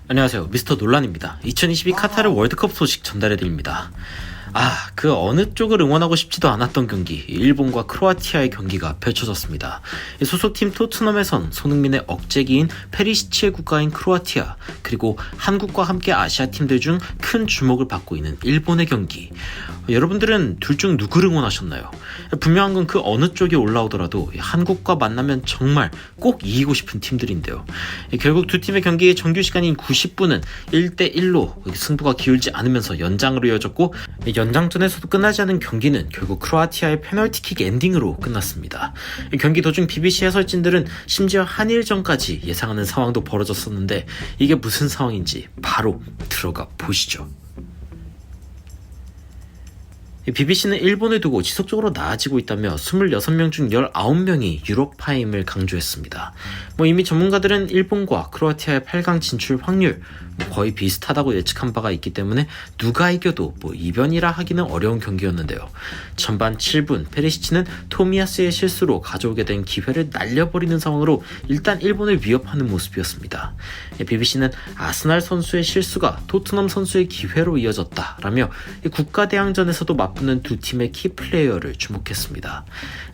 안녕하세요. 미스터 논란입니다. 2022 카타르 월드컵 소식 전달해드립니다. 그 어느 쪽을 응원하고 싶지도 않았던 경기, 일본과 크로아티아의 경기가 펼쳐졌습니다. 소속팀 토트넘에선 손흥민의 억제기인 페리시치의 국가인 크로아티아, 그리고 한국과 함께 아시아 팀들 중 큰 주목을 받고 있는 일본의 경기. 여러분들은 둘 중 누구를 응원하셨나요? 분명한 건 그 어느 쪽이 올라오더라도 한국과 만나면 정말 꼭 이기고 싶은 팀들인데요. 결국 두 팀의 경기의 정규 시간인 90분은 1대1로 승부가 기울지 않으면서 연장으로 이어졌고, 연장전에서도 끝나지 않은 경기는 결국 크로아티아의 페널티킥 엔딩으로 끝났습니다. 경기 도중 BBC 해설진들은 심지어 한일전까지 예상하는 상황도 벌어졌었는데, 이게 무슨 상황인지 바로 들어가 보시죠. BBC는 일본을 두고 지속적으로 나아지고 있다며 26명 중 19명이 유럽파임을 강조했습니다. 이미 전문가들은 일본과 크로아티아의 8강 진출 확률 거의 비슷하다고 예측한 바가 있기 때문에 누가 이겨도 이변이라 하기는 어려운 경기였는데요. 전반 7분 페리시치는 토미야스의 실수로 가져오게 된 기회를 날려버리는 상황으로 일단 일본을 위협하는 모습이었습니다. BBC는 아스날 선수의 실수가 토트넘 선수의 기회로 이어졌다라며 국가대항전에서도 맞붙는 두 팀의 키플레이어를 주목했습니다.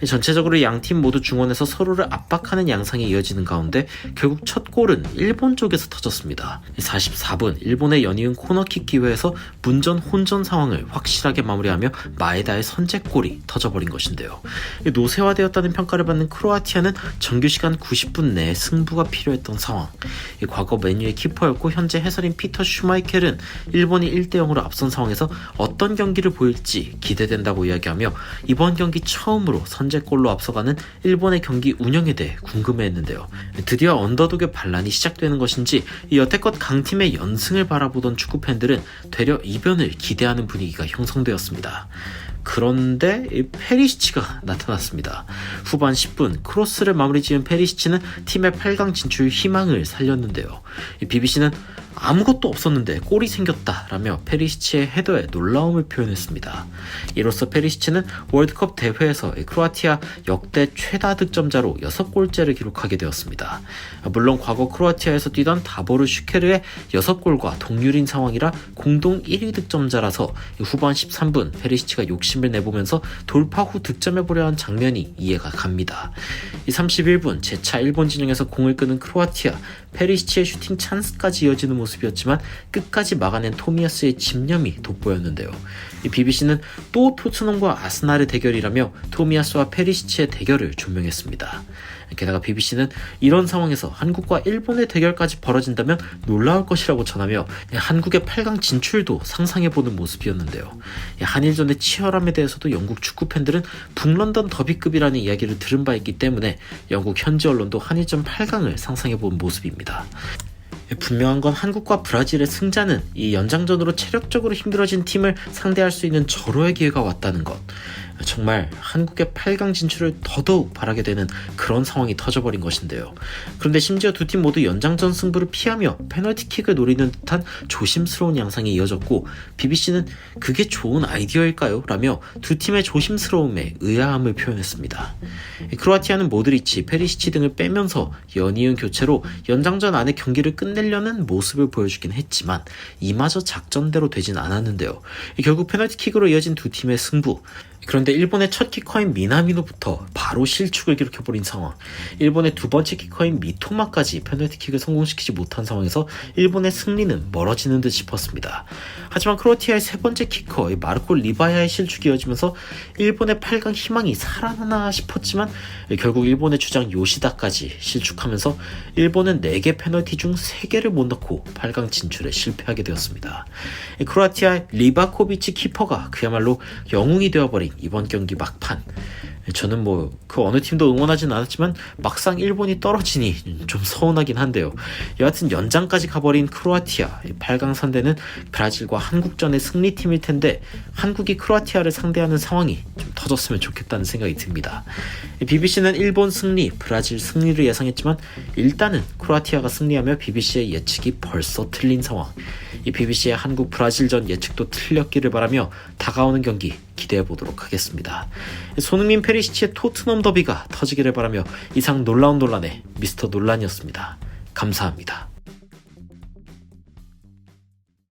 전체적으로 양팀 모두 중원에서 서로를 압박하는 양상이 이어지는 가운데 결국 첫 골은 일본 쪽에서 터졌습니다. 44분 일본의 연이은 코너킥 기회에서 문전 혼전 상황을 확실하게 마무리하며 마에다의 선제골이 터져버린 것인데요. 노쇠화되었다는 평가를 받는 크로아티아는 정규시간 90분 내에 승부가 필요했던 상황. 과거 맨유의 키퍼였고 현재 해설인 피터 슈마이켈은 일본이 1대0으로 앞선 상황에서 어떤 경기를 보일지 기대된다고 이야기하며 이번 경기 처음으로 선제골로 앞서가는 일본의 경기 운영에 대해 궁금해했는데요. 드디어 언더독의 반란이 시작되는 것인지 여태껏 강팀의 연승을 바라보던 축구팬들은 되려 이변을 기대하는 분위기가 형성되었습니다. 그런데 페리시치가 나타났습니다. 후반 10분 크로스를 마무리 지은 페리시치는 팀의 8강 진출 희망을 살렸는데요. BBC는 아무것도 없었는데 골이 생겼다라며 페리시치의 헤더에 놀라움을 표현했습니다. 이로써 페리시치는 월드컵 대회에서 크로아티아 역대 최다 득점자로 6골째를 기록하게 되었습니다. 물론 과거 크로아티아에서 뛰던 다보르 슈케르의 6골과 동률인 상황이라 공동 1위 득점자라서 후반 13분 페리시치가 욕심을 내보면서 돌파 후 득점해보려 한 장면이 이해가 갑니다. 31분 재차 일본 진영에서 공을 끄는 크로아티아, 페리시치의 슈팅 찬스까지 이어지는 모습이었지만 끝까지 막아낸 토미야스의 집념이 돋보였는데요. BBC는 또 토트넘과 아스날의 대결이라며 토미야스와 페리시치의 대결을 조명했습니다. 게다가 BBC는 이런 상황에서 한국과 일본의 대결까지 벌어진다면 놀라울 것이라고 전하며 한국의 8강 진출도 상상해보는 모습이었는데요. 한일전의 치열함에 대해서도 영국 축구팬들은 북런던 더비급이라는 이야기를 들은 바 있기 때문에 영국 현지 언론도 한일전 8강을 상상해본 모습입니다. 분명한 건 한국과 브라질의 승자는 이 연장전으로 체력적으로 힘들어진 팀을 상대할 수 있는 절호의 기회가 왔다는 것. 정말 한국의 8강 진출을 더더욱 바라게 되는 그런 상황이 터져버린 것인데요. 그런데 심지어 두 팀 모두 연장전 승부를 피하며 페널티킥을 노리는 듯한 조심스러운 양상이 이어졌고, BBC는 그게 좋은 아이디어일까요? 라며 두 팀의 조심스러움에 의아함을 표현했습니다. 크로아티아는 모드리치, 페리시치 등을 빼면서 연이은 교체로 연장전 안에 경기를 끝내려는 모습을 보여주긴 했지만 이마저 작전대로 되진 않았는데요. 결국 페널티킥으로 이어진 두 팀의 승부. 그런데 일본의 첫 키커인 미나미노부터 바로 실축을 기록해버린 상황, 일본의 두 번째 키커인 미토마까지 페널티킥을 성공시키지 못한 상황에서 일본의 승리는 멀어지는 듯 싶었습니다. 하지만 크로아티아의 세 번째 키커 마르코 리바야의 실축이 이어지면서 일본의 8강 희망이 살아나나 싶었지만 결국 일본의 주장 요시다까지 실축하면서 일본은 4개 페널티 중 3개를 못 넣고 8강 진출에 실패하게 되었습니다. 크로아티아의 리바코비치 키퍼가 그야말로 영웅이 되어버린 이번 경기 막판. 저는 그 어느 팀도 응원하진 않았지만 막상 일본이 떨어지니 좀 서운하긴 한데요. 여하튼 연장까지 가버린 크로아티아, 8강 상대는 브라질과 한국전의 승리팀일 텐데 한국이 크로아티아를 상대하는 상황이 좀 터졌으면 좋겠다는 생각이 듭니다. BBC는 일본 승리, 브라질 승리를 예상했지만 일단은 크로아티아가 승리하며 BBC의 예측이 벌써 틀린 상황. 이 BBC의 한국 브라질전 예측도 틀렸기를 바라며 다가오는 경기 기대해보도록 하겠습니다. 손흥민 페리시치의 토트넘 더비가 터지기를 바라며 이상 놀라운 논란의 미스터 논란이었습니다. 감사합니다.